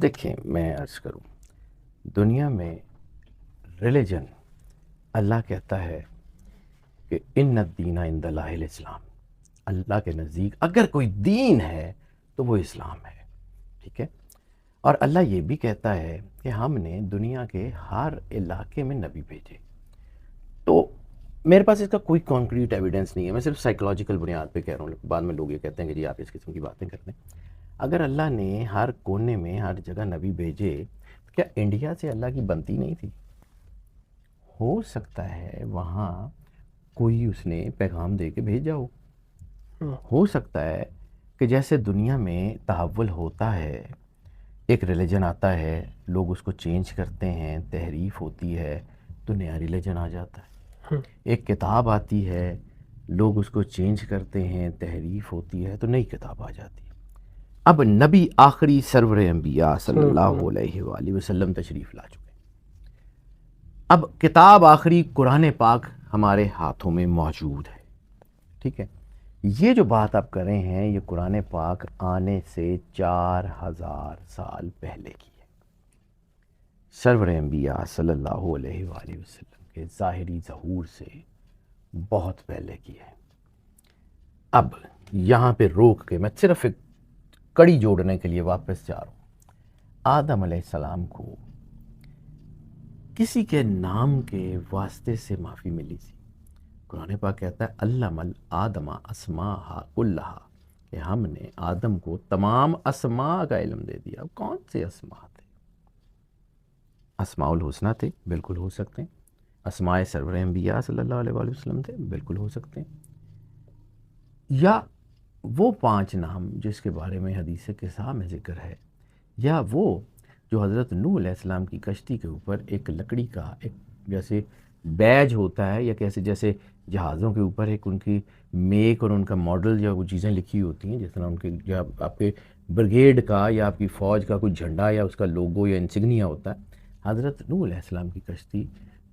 دیکھیں میں عرض کروں، دنیا میں ریلیجن اللہ کہتا ہے کہ ان الدین عند اللہ الاسلام، اللہ کے نزدیک اگر کوئی دین ہے تو وہ اسلام ہے، ٹھیک ہے۔ اور اللہ یہ بھی کہتا ہے کہ ہم نے دنیا کے ہر علاقے میں نبی بھیجے۔ تو میرے پاس اس کا کوئی کانکریٹ ایویڈنس نہیں ہے، میں صرف سائیکولوجیکل بنیاد پہ کہہ رہا ہوں، بعد میں لوگ یہ کہتے ہیں کہ جی آپ اس قسم کی باتیں کرتے ہیں۔ اگر اللہ نے ہر کونے میں ہر جگہ نبی بھیجے، کیا انڈیا سے اللہ کی بنتی نہیں تھی؟ ہو سکتا ہے وہاں کوئی اس نے پیغام دے کے بھیجا ہو سکتا ہے کہ جیسے دنیا میں تحول ہوتا ہے، ایک ریلیجن آتا ہے، لوگ اس کو چینج کرتے ہیں، تحریف ہوتی ہے تو نیا ریلیجن آ جاتا ہے۔ ایک کتاب آتی ہے، لوگ اس کو چینج کرتے ہیں، تحریف ہوتی ہے تو نئی کتاب آ جاتی ہے۔ اب نبی آخری سرور انبیاء صلی اللہ علیہ وآلہ وسلم تشریف لا چکے۔ اب کتاب آخری قرآن پاک ہمارے ہاتھوں میں موجود ہے، ٹھیک ہے۔ یہ جو بات آپ کر رہے ہیں یہ قرآن پاک آنے سے 4000 سال پہلے کی ہے، سرور انبیاء صلی اللہ علیہ وآلہ وسلم کے ظاہری ظہور سے بہت پہلے کی ہے۔ اب یہاں پہ روک کے میں صرف ایک کڑی جوڑنے کے لیے واپس جا رہا ہوں۔ آدم علیہ السلام کو کسی کے نام کے واسطے سے معافی ملی تھی۔ قرآن پاک کہتا ہے علم آدم اسماء کلہا، کہ ہم نے آدم کو تمام اسماء کا علم دے دیا۔ کون سے اسماء تھے؟ اسماء الحسنہ تھے، بالکل ہو سکتے ہیں۔ اسماء سرور انبیاء صلی اللہ علیہ وآلہ وسلم تھے، بالکل ہو سکتے ہیں۔ یا وہ 5 نام جس کے بارے میں حدیث قصہ میں ذکر ہے، یا وہ جو حضرت نوح علیہ السلام کی کشتی کے اوپر ایک لکڑی کا ایک جیسے بیج ہوتا ہے، یا جیسے جہازوں کے اوپر ایک ان کی میک اور ان کا ماڈل یا وہ چیزیں لکھی ہوتی ہیں، جس طرح ان کے یا آپ کے بریگیڈ کا یا آپ کی فوج کا کوئی جھنڈا یا اس کا لوگو یا انسگنیا ہوتا ہے۔ حضرت نوح علیہ السلام کی کشتی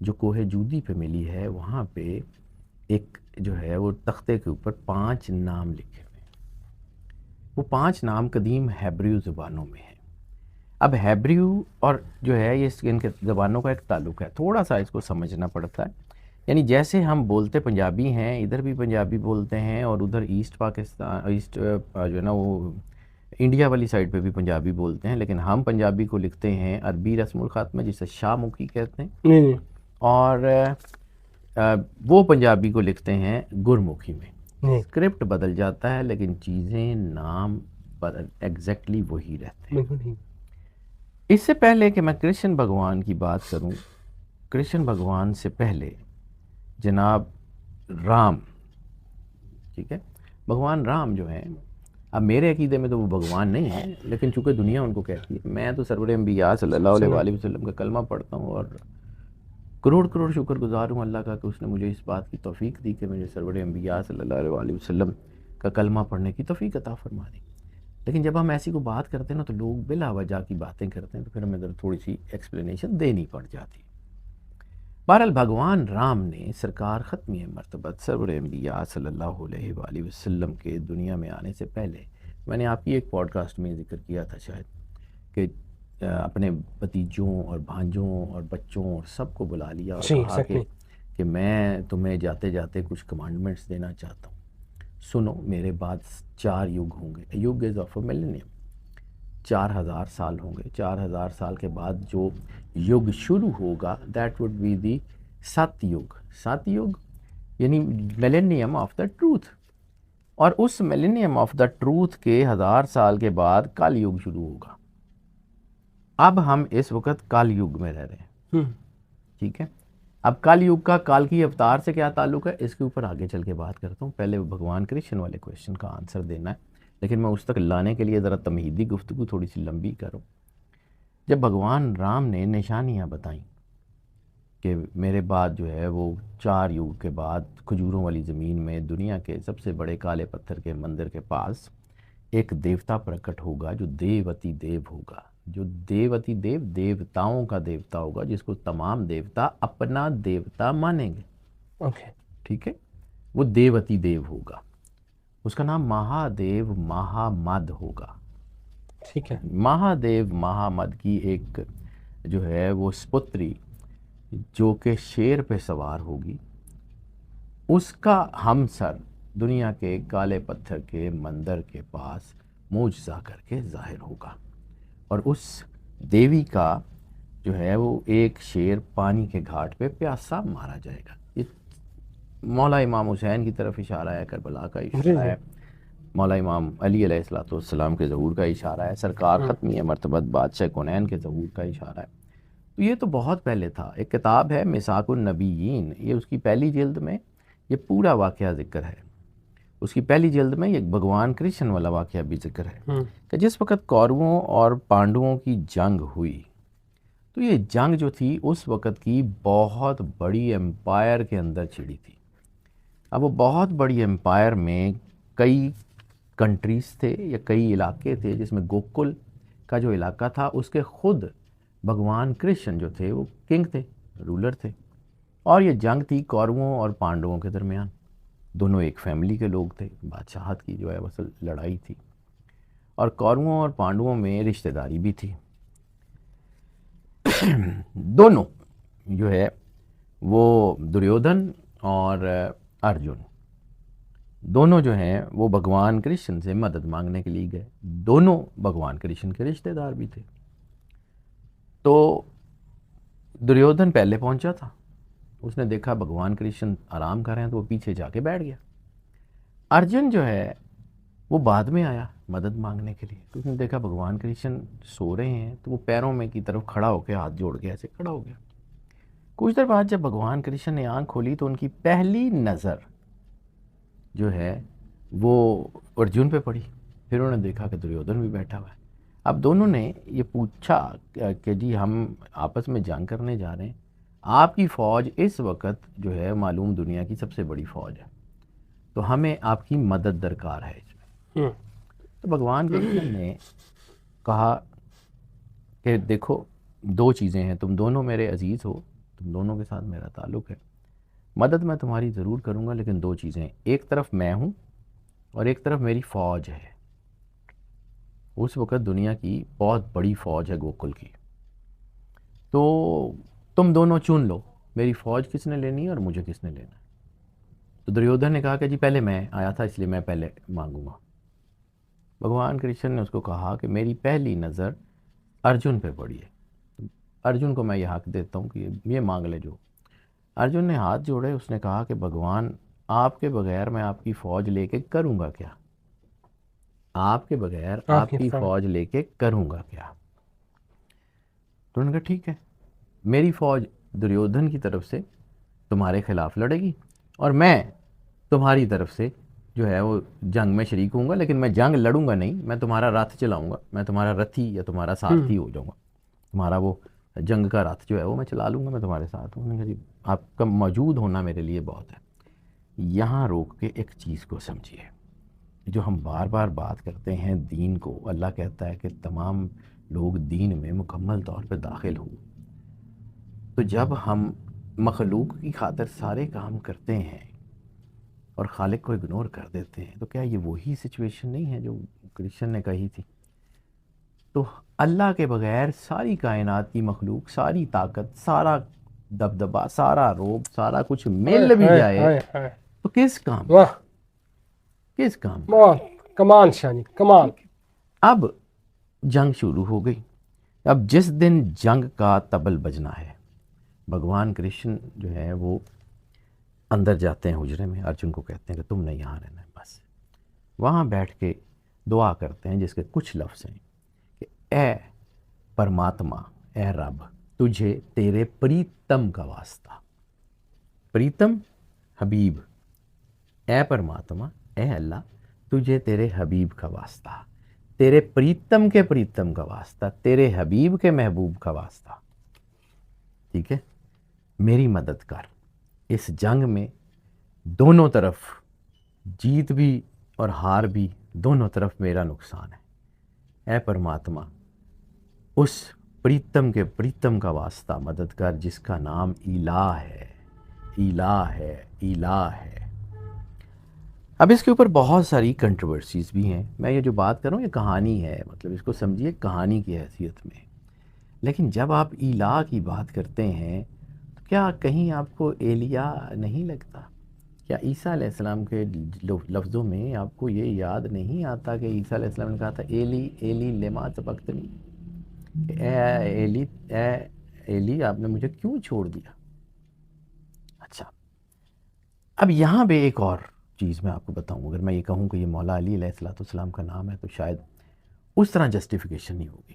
جو کوہ جودی پہ ملی ہے، وہاں پہ ایک جو ہے وہ تختے کے اوپر 5 نام لکھے ہوئے ہیں۔ وہ 5 نام قدیم ہیبریو زبانوں میں ہیں۔ اب ہیبریو اور جو ہے یہ ان کے زبانوں کا ایک تعلق ہے، تھوڑا سا اس کو سمجھنا پڑتا ہے۔ یعنی جیسے ہم بولتے پنجابی ہیں، ادھر بھی پنجابی بولتے ہیں، اور ادھر ایسٹ پاکستان ایسٹ جو ہے نا وہ انڈیا والی سائڈ پہ بھی پنجابی بولتے ہیں، لیکن ہم پنجابی کو لکھتے ہیں عربی رسم الخط میں جسے شاہ مکھی کہتے ہیں، اور وہ پنجابی کو لکھتے ہیں گرمکھی میں۔ اسکرپٹ بدل جاتا ہے لیکن چیزیں نام ایگزیکٹلی وہی رہتے ہیں۔ اس سے پہلے کہ میں کرشن بھگوان کی بات کروں، کرشن بھگوان سے پہلے جناب رام، ٹھیک ہے، بھگوان رام جو ہیں، اب میرے عقیدے میں تو وہ بھگوان نہیں ہیں، لیکن چونکہ دنیا ان کو کہتی ہے، میں تو سرور انبیاء صلی اللہ علیہ وآلہ وسلم کا کلمہ پڑھتا ہوں، اور کروڑ کروڑ شکر گزار ہوں اللہ کا کہ اس نے مجھے اس بات کی توفیق دی کہ مجھے سرور انبیاء صلی اللہ علیہ وآلہ وسلم کا کلمہ پڑھنے کی توفیق عطا فرما دی۔ لیکن جب ہم ایسی کو بات کرتے ہیں نا تو لوگ بلا وجہ کی باتیں کرتے ہیں، تو پھر ہمیں ذرا تھوڑی سی ایکسپلینیشن دینی پڑ جاتی ہے۔ بہرحال بھگوان رام نے سرکار ختمی مرتبت سرور انبیاء صلی اللہ علیہ وآلہ وسلم کے دنیا میں آنے سے پہلے، میں نے آپ کی ایک پوڈ کاسٹ میں ذکر کیا تھا شاید، کہ اپنے بھتیجوں اور بھانجوں اور بچوں اور سب کو بلا لیا اور کہا کہ میں تمہیں جاتے جاتے کچھ کمانڈمنٹس دینا چاہتا ہوں، سنو میرے بعد 4 یگ ہوں گے، یگ از آف اے ملینیم، 4000 سال ہوں گے۔ 4000 سال کے بعد جو یگ شروع ہوگا دیٹ وڈ بی دی ست یگ، ست یگ یعنی ملینیم آف دا ٹروتھ، اور اس ملینیم آف دا ٹروتھ کے 1000 سال کے بعد کل یگ شروع ہوگا۔ اب ہم اس وقت کال یگ میں رہ رہے ہیں، ٹھیک ہے۔ اب کال یگ کا کال کی اوتار سے کیا تعلق ہے، اس کے اوپر آگے چل کے بات کرتا ہوں، پہلے بھگوان کرشن والے کویشچن کا آنسر دینا ہے، لیکن میں اس تک لانے کے لیے ذرا تمہیدی گفتگو تھوڑی سی لمبی کروں۔ جب بھگوان رام نے نشانیاں بتائیں کہ میرے بعد جو ہے وہ 4 یگ کے بعد کھجوروں والی زمین میں دنیا کے سب سے بڑے کالے پتھر کے مندر کے پاس ایک دیوتا پرکٹ ہوگا جو دیوتی دیو ہوگا، جو دیوتی دیو دیوتاؤں کا دیوتا ہوگا، جس کو تمام دیوتا اپنا دیوتا مانیں گے، ٹھیک ہے، وہ دیوتی دیو ہوگا، اس کا نام مہا دیو مہا مد ہوگا، ٹھیک ہے. مہادیو مہامد کی ایک جو ہے وہ سپتری جو کہ شیر پہ سوار ہوگی، اس کا ہم سر دنیا کے کالے پتھر کے مندر کے پاس معجزہ کر کے ظاہر ہوگا، اور اس دیوی کا جو ہے وہ ایک شیر پانی کے گھاٹ پہ پیاسا مارا جائے گا. یہ مولا امام حسین کی طرف اشارہ ہے، کربلا کا اشارہ ہے، مولا امام علی علیہ الصلوۃ والسلام کے ظہور کا اشارہ ہے، سرکار ختمی مرتبت بادشاہ کونین کے ظہور کا اشارہ ہے. تو یہ تو بہت پہلے تھا. ایک کتاب ہے میثاق النبیین، یہ اس کی پہلی جلد میں یہ پورا واقعہ ذکر ہے. اس کی پہلی جلد میں یہ بھگوان کرشن والا واقعہ بھی ذکر ہے کہ جس وقت کوروں اور پانڈوؤں کی جنگ ہوئی، تو یہ جنگ جو تھی اس وقت کی بہت بڑی امپائر کے اندر چھڑی تھی. اب وہ بہت بڑی امپائر میں کئی کنٹریز تھے یا کئی علاقے تھے، جس میں گوکل کا جو علاقہ تھا اس کے خود بھگوان کرشن جو تھے وہ کنگ تھے، رولر تھے. اور یہ جنگ تھی کوروں اور پانڈوؤں کے درمیان. دونوں ایک فیملی کے لوگ تھے، بادشاہت کی جو ہے وہ لڑائی تھی، اور کوروں اور پانڈوؤں میں رشتہ داری بھی تھی. دونوں جو ہے وہ دریودھن اور ارجن دونوں جو ہیں وہ بھگوان کرشن سے مدد مانگنے کے لیے گئے. دونوں بھگوان کرشن کے رشتہ دار بھی تھے. تو دریودھن پہلے پہنچا تھا، اس نے دیکھا بھگوان کرشن آرام کر رہے ہیں تو وہ پیچھے جا کے بیٹھ گیا. ارجن جو ہے وہ بعد میں آیا مدد مانگنے کے لیے، تو اس نے دیکھا بھگوان کرشن سو رہے ہیں تو وہ پیروں میں کی طرف کھڑا ہو کے ہاتھ جوڑ کے ایسے کھڑا ہو گیا. کچھ دیر بعد جب بھگوان کرشن نے آنکھ کھولی تو ان کی پہلی نظر جو ہے وہ ارجن پہ پڑی. پھر انہوں نے دیکھا کہ دریودھن بھی بیٹھا ہوا ہے. اب دونوں نے یہ پوچھا کہ جی ہم آپس میں جنگ کرنے جا رہے ہیں، آپ کی فوج اس وقت جو ہے معلوم دنیا کی سب سے بڑی فوج ہے، تو ہمیں آپ کی مدد درکار ہے اس میں. تو بھگوان کرشن نے کہا کہ دیکھو دو چیزیں ہیں، تم دونوں میرے عزیز ہو، تم دونوں کے ساتھ میرا تعلق ہے، مدد میں تمہاری ضرور کروں گا، لیکن دو چیزیں، ایک طرف میں ہوں اور ایک طرف میری فوج ہے. اس وقت دنیا کی بہت بڑی فوج ہے گوکل کی، تو تم دونوں چن لو میری فوج کس نے لینی ہے اور مجھے کس نے لینا ہے. تو دریودھن نے کہا کہ جی پہلے میں آیا تھا اس لیے میں پہلے مانگوں گا. بھگوان کرشن نے اس کو کہا کہ میری پہلی نظر ارجن پہ پڑی ہے، ارجن کو میں یہ حق دیتا ہوں کہ یہ مانگ لے جو. ارجن نے ہاتھ جوڑے، اس نے کہا کہ بھگوان آپ کے بغیر میں آپ کی فوج لے کے کروں گا کیا، آپ کے بغیر آپ کی فوج لے کے کروں گا کیا. تو انہوں نے کہا ٹھیک ہے، میری فوج دریودھن کی طرف سے تمہارے خلاف لڑے گی اور میں تمہاری طرف سے جو ہے وہ جنگ میں شریک ہوں گا، لیکن میں جنگ لڑوں گا نہیں، میں تمہارا رتھ چلاؤں گا، میں تمہارا رتھی یا تمہارا ساتھی ہو جاؤں گا، تمہارا وہ جنگ کا رتھ جو ہے وہ میں چلا لوں گا، میں تمہارے ساتھ ہوں. جی آپ کا موجود ہونا میرے لیے بہت ہے. یہاں روک کے ایک چیز کو سمجھیے، جو ہم بار بار بات کرتے ہیں دین کو. اللہ کہتا ہے کہ تمام لوگ دین میں مکمل طور پہ داخل ہوں. تو جب ہم مخلوق کی خاطر سارے کام کرتے ہیں اور خالق کو اگنور کر دیتے ہیں، تو کیا یہ وہی سچویشن نہیں ہے جو کرشن نے کہی تھی؟ تو اللہ کے بغیر ساری کائنات کی مخلوق، ساری طاقت، سارا دبدبا، سارا روب، سارا کچھ مل بھی جائے تو کس کام، کس کام؟ کمان شانی کمان. اب جنگ شروع ہو گئی. اب جس دن جنگ کا طبل بجنا ہے، بھگوان کرشن جو ہے وہ اندر جاتے ہیں حجرے میں، ارجن کو کہتے ہیں کہ تم نے یہاں رہنا ہے. بس وہاں بیٹھ کے دعا کرتے ہیں جس کے کچھ لفظ ہیں کہ اے پرماتما، اے رب، تجھے تیرے پریتم کا واسطہ، پریتم حبیب، اے پرماتما، اے اللہ، تجھے تیرے حبیب کا واسطہ، تیرے پریتم کے پریتم کا واسطہ، تیرے حبیب کے محبوب کا واسطہ، ٹھیک ہے، میری مدد کر. اس جنگ میں دونوں طرف جیت بھی اور ہار بھی، دونوں طرف میرا نقصان ہے. اے پرماتما، اس پریتم کے پریتم کا واسطہ مدد کر جس کا نام الہ ہے، الہ ہے، الہ ہے. اب اس کے اوپر بہت ساری کنٹروورسیز بھی ہیں. میں یہ جو بات کر رہا ہوں یہ کہانی ہے، مطلب اس کو سمجھیے کہانی کی حیثیت میں. لیکن جب آپ الہ کی بات کرتے ہیں تو کیا کہیں آپ کو ایلیا نہیں لگتا؟ کیا عیسیٰ علیہ السلام کے لفظوں میں آپ کو یہ یاد نہیں آتا کہ عیسیٰ علیہ السلام نے کہا تھا ایلی ایلی لما سبقتنی، کہ اے ایلی آپ نے مجھے کیوں چھوڑ دیا؟ اچھا، اب یہاں پہ ایک اور چیز میں آپ کو بتاؤں. اگر میں یہ کہوں کہ یہ مولا علی علیہ السلام کا نام ہے تو شاید اس طرح جسٹیفیکیشن نہیں ہوگی.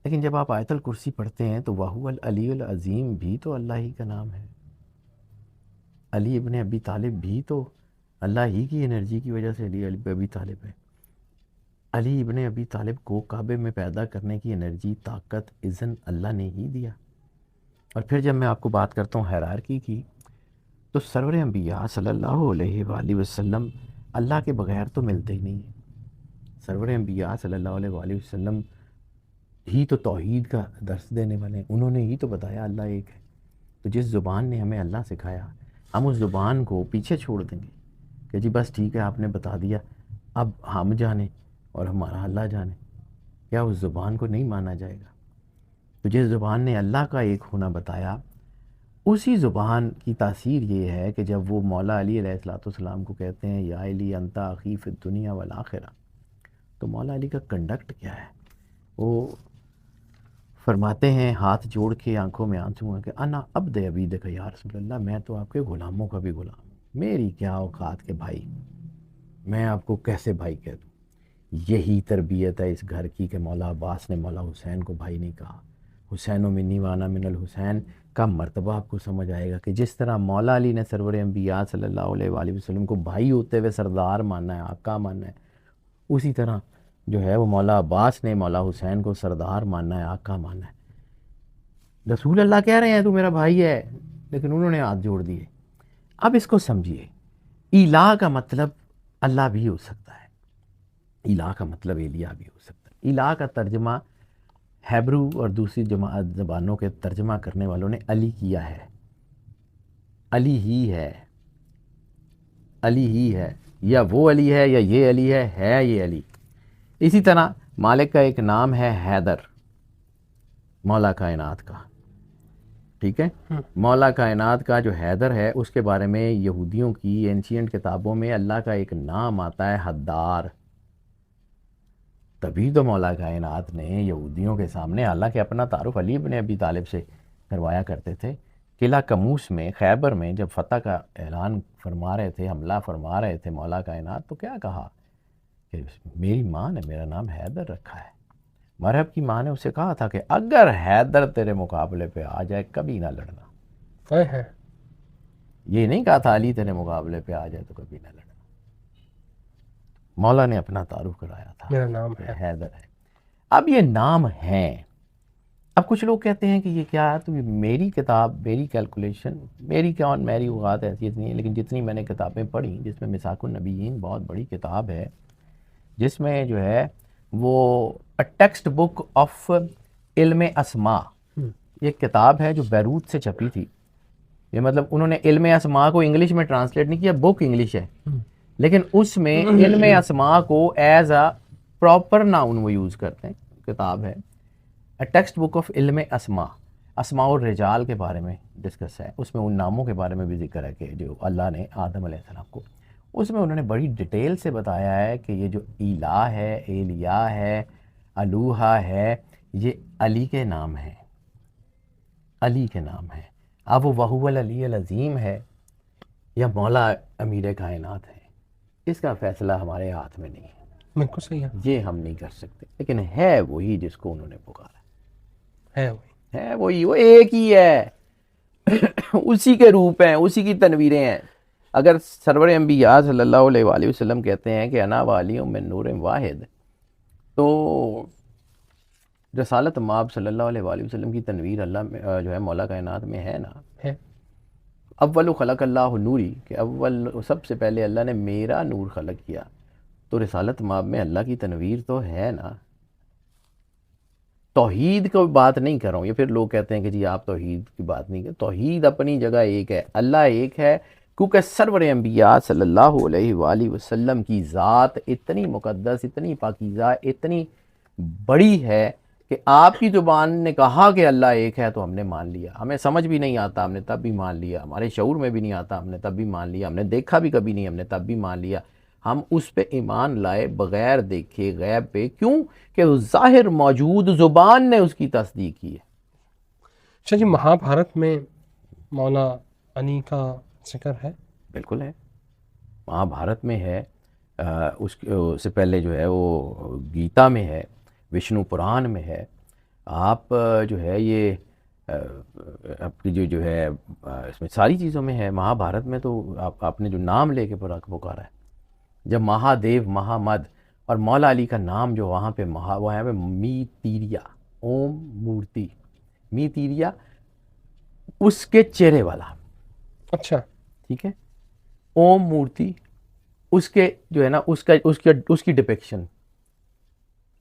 لیکن جب آپ آیت الکرسی پڑھتے ہیں تو وَهُوَ العلی العظیم بھی تو اللہ ہی کا نام ہے. علی ابن ابی طالب بھی تو اللہ ہی کی انرجی کی وجہ سے علی ابی طالب ہے. علی ابن ابی طالب کو کعبے میں پیدا کرنے کی انرجی، طاقت، اذن اللہ نے ہی دیا. اور پھر جب میں آپ کو بات کرتا ہوں ہیرارکی کی، تو سرور انبیاء صلی اللہ علیہ وآلہ وسلم اللہ کے بغیر تو ملتے ہی نہیں ہیں. سرور انبیاء صلی اللہ علیہ وآلہ وسلم ہی تو توحید کا درس دینے والے ہیں. انہوں نے ہی تو بتایا اللہ ایک ہے. تو جس زبان نے ہمیں اللہ سکھایا، ہم اس زبان کو پیچھے چھوڑ دیں گے کہ جی بس ٹھیک ہے آپ نے بتا دیا، اب ہم جانیں اور ہمارا اللہ جانے؟ کیا اس زبان کو نہیں مانا جائے گا؟ تو جس زبان نے اللہ کا ایک ہونا بتایا، اسی زبان کی تاثیر یہ ہے کہ جب وہ مولا علی علیہ السلام کو کہتے ہیں یا علی انت اخی فی الدنیا والآخرہ، تو مولا علی کا کنڈکٹ کیا ہے؟ وہ فرماتے ہیں ہاتھ جوڑ کے آنکھوں میں آنسو ہیں کہ انا عبد عبیدک یا رسول اللہ، میں تو آپ کے غلاموں کا بھی غلام ہوں، میری کیا اوقات کے بھائی، میں آپ کو کیسے بھائی کہہ دوں؟ یہی تربیت ہے اس گھر کی کہ مولا عباس نے مولا حسین کو بھائی نہیں کہا. حسین و منی وانا من الحسین کا مرتبہ آپ کو سمجھ آئے گا کہ جس طرح مولا علی نے سرور انبیاء صلی اللہ علیہ وآلہ وسلم کو بھائی ہوتے ہوئے سردار ماننا ہے، آقا ماننا ہے، اسی طرح جو ہے وہ مولا عباس نے مولا حسین کو سردار ماننا ہے، آقا ماننا ہے. رسول اللہ کہہ رہے ہیں تو میرا بھائی ہے، لیکن انہوں نے ہاتھ جوڑ دیے. اب اس کو سمجھیے، الہ کا مطلب اللہ بھی ہو سکتا ہے، الہ کا مطلب ایلیا بھی ہو سکتا ہے. الہ کا ترجمہ ہیبرو اور دوسری زبانوں کے ترجمہ کرنے والوں نے علی کیا ہے. علی ہی ہے، علی ہی ہے، یا وہ علی ہے یا یہ علی ہے یہ علی. اسی طرح مالک کا ایک نام ہے حیدر، مولا کائنات کا. ٹھیک ہے، مولا کائنات کا جو حیدر ہے اس کے بارے میں یہودیوں کی اینشینٹ کتابوں میں اللہ کا ایک نام آتا ہے حدار. تبھی تو مولا کائنات نے یہودیوں کے سامنے حالانکہ اپنا تعارف علی ابن ابی طالب سے کروایا کرتے تھے، قلعہ کموس میں خیبر میں جب فتح کا اعلان فرما رہے تھے، حملہ فرما رہے تھے مولا کائنات، تو کیا کہا کہ میری ماں نے میرا نام حیدر رکھا ہے. مرحب کی ماں نے اسے کہا تھا کہ اگر حیدر تیرے مقابلے پہ آ جائے کبھی نہ لڑنا. ہے یہ نہیں کہا تھا علی تیرے مقابلے پہ آ جائے تو کبھی نہ لڑنا. مولا نے اپنا تعارف کرایا تھا، میرا نام ہے حیدر ہے. اب یہ نام ہیں. اب کچھ لوگ کہتے ہیں کہ یہ کیا ہے، تو یہ میری کتاب، میری کیلکولیشن، میری میری اوقات حیثیت نہیں ہے، لیکن جتنی میں نے کتابیں پڑھی، جس میں مساک النبیین بہت بڑی کتاب ہے، جس میں جو ہے وہ ٹیکسٹ بک آف علم اسماء، یہ کتاب ہے جو بیروت سے چھپی تھی. یہ مطلب انہوں نے علم اسماء کو انگلش میں ٹرانسلیٹ نہیں کیا، بک انگلش ہے، لیکن اس میں علم اسماء کو ایز اے پراپر ناؤن وہ یوز کرتے ہیں. کتاب ہے ٹیکسٹ بک آف علم اسماء، اسماء الرجال کے بارے میں ڈسکس ہے. اس میں ان ناموں کے بارے میں بھی ذکر ہے کہ جو اللہ نے آدم علیہ السلام کو، اس میں انہوں نے بڑی ڈیٹیل سے بتایا ہے کہ یہ جو الہ ہے، ایلیا ہے، الوہا ہے، یہ علی کے نام ہیں، علی کے نام ہیں. اب وہ وہو العلی العظیم ہے یا مولا امیر کائنات ہے، اس کا فیصلہ ہمارے ہاتھ میں نہیں ہے، بالکل صحیح یہ ہم نہیں کر سکتے. لیکن ہے وہی جس کو انہوں نے پکارا ہے وہی، وہ ایک ہی ہے، اسی کے روپ ہیں، اسی کی تنویریں ہیں. اگر سرور انبیاء صلی اللہ علیہ وآلہ وسلم کہتے ہیں کہ انا والی من نور واحد، تو رسالت مآب صلی اللہ علیہ وآلہ وسلم کی تنویر اللہ میں جو ہے مولا کائنات میں ہے نا. اول خلق اللہ نوری، کہ اول سب سے پہلے اللہ نے میرا نور خلق کیا، تو رسالت مآب میں اللہ کی تنویر تو ہے نا. توحید کو بات نہیں کر رہا ہوں، یہ پھر لوگ کہتے ہیں کہ جی آپ توحید کی بات نہیں کریں. توحید اپنی جگہ ایک ہے، اللہ ایک ہے، کیونکہ سرور انبیاء صلی اللہ علیہ وآلہ وسلم کی ذات اتنی مقدس، اتنی پاکیزہ، اتنی بڑی ہے کہ آپ کی زبان نے کہا کہ اللہ ایک ہے تو ہم نے مان لیا. ہمیں سمجھ بھی نہیں آتا، ہم نے تب بھی مان لیا. ہمارے شعور میں بھی نہیں آتا، ہم نے تب بھی مان لیا. ہم نے دیکھا بھی کبھی نہیں، ہم نے تب بھی مان لیا. ہم اس پہ ایمان لائے بغیر دیکھے غیب پہ. کیوں؟ کہ ظاہر موجود زبان نے اس کی تصدیق کی ہے. اچھا جی، مہا بھارت میں مولا انی کا ذکر ہے؟ بالکل ہے، مہا بھارت میں ہے. اس سے پہلے جو ہے وہ گیتا میں ہے، وشنو پران میں ہے. آپ جو ہے یہ آپ کی جو ہے اس میں ساری چیزوں میں ہے. مہا بھارت میں تو آپ نے جو نام لے کے پکارا ہے، جب مہا دیو مہا مد، اور مولا علی کا نام جو وہاں پہ وہاں پہ می تیریا، اوم مورتی، می تیریا اس کے چہرے والا. اچھا، ٹھیک ہے، اوم مورتی اس کے جو ہے نا اس کی ڈپیکشن.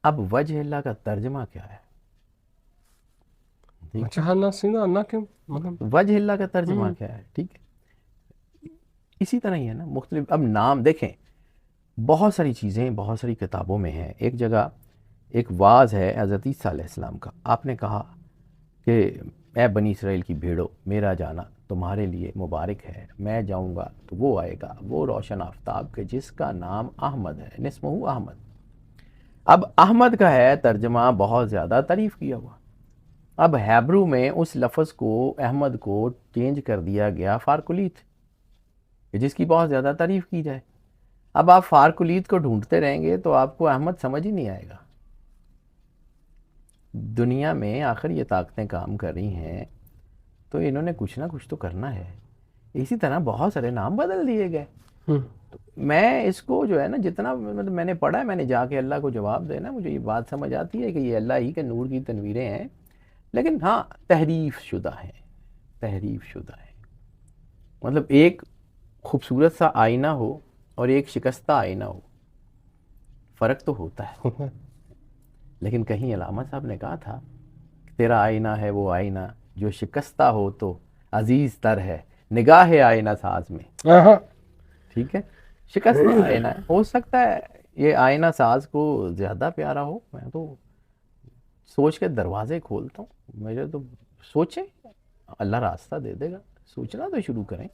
اب وجہ اللہ کا ترجمہ کیا ہے؟ ٹھیک ہے، اچھا، نہ سیدھا نہ کہ مطلب وجہ اللہ کا ترجمہ کیا ہے؟ ٹھیک ہے، اسی طرح ہی ہے نا مختلف. اب نام دیکھیں، بہت ساری چیزیں بہت ساری کتابوں میں ہیں. ایک جگہ ایک واعظ ہے حضرت عیسیٰ علیہ السلام کا. آپ نے کہا کہ اے بنی اسرائیل کی بھیڑو، میرا جانا تمہارے لیے مبارک ہے. میں جاؤں گا تو وہ آئے گا، وہ روشن آفتاب کے جس کا نام احمد ہے، نسمہ احمد. اب احمد کا ہے ترجمہ بہت زیادہ تعریف کیا ہوا. اب ہیبرو میں اس لفظ کو، احمد کو چینج کر دیا گیا فارکلیت، جس کی بہت زیادہ تعریف کی جائے. اب آپ فارکلیت کو ڈھونڈتے رہیں گے تو آپ کو احمد سمجھ ہی نہیں آئے گا. دنیا میں آخر یہ طاقتیں کام کر رہی ہیں تو انہوں نے کچھ نہ کچھ تو کرنا ہے. اسی طرح بہت سارے نام بدل دیے گئے. میں اس کو جو ہے نا جتنا مطلب میں نے پڑھا ہے، میں نے جا کے اللہ کو جواب دینا، مجھے یہ بات سمجھ آتی ہے کہ یہ اللہ ہی کے نور کی تنویریں ہیں، لیکن ہاں تحریف شدہ ہیں، تحریف شدہ ہیں. مطلب ایک خوبصورت سا آئینہ ہو اور ایک شکستہ آئینہ ہو، فرق تو ہوتا ہے. لیکن کہیں علامہ صاحب نے کہا تھا کہ تیرا آئینہ ہے وہ آئینہ جو شکستہ ہو تو عزیز تر ہے نگاہ آئینہ ساز میں. ٹھیک ہے، شکستہ آئینہ ہے. ہو سکتا ہے یہ آئینہ ساز کو زیادہ پیارا ہو. میں تو سوچ کے دروازے کھولتا ہوں. مجھے تو سوچیں، اللہ راستہ دے دے گا. سوچنا تو شروع کریں.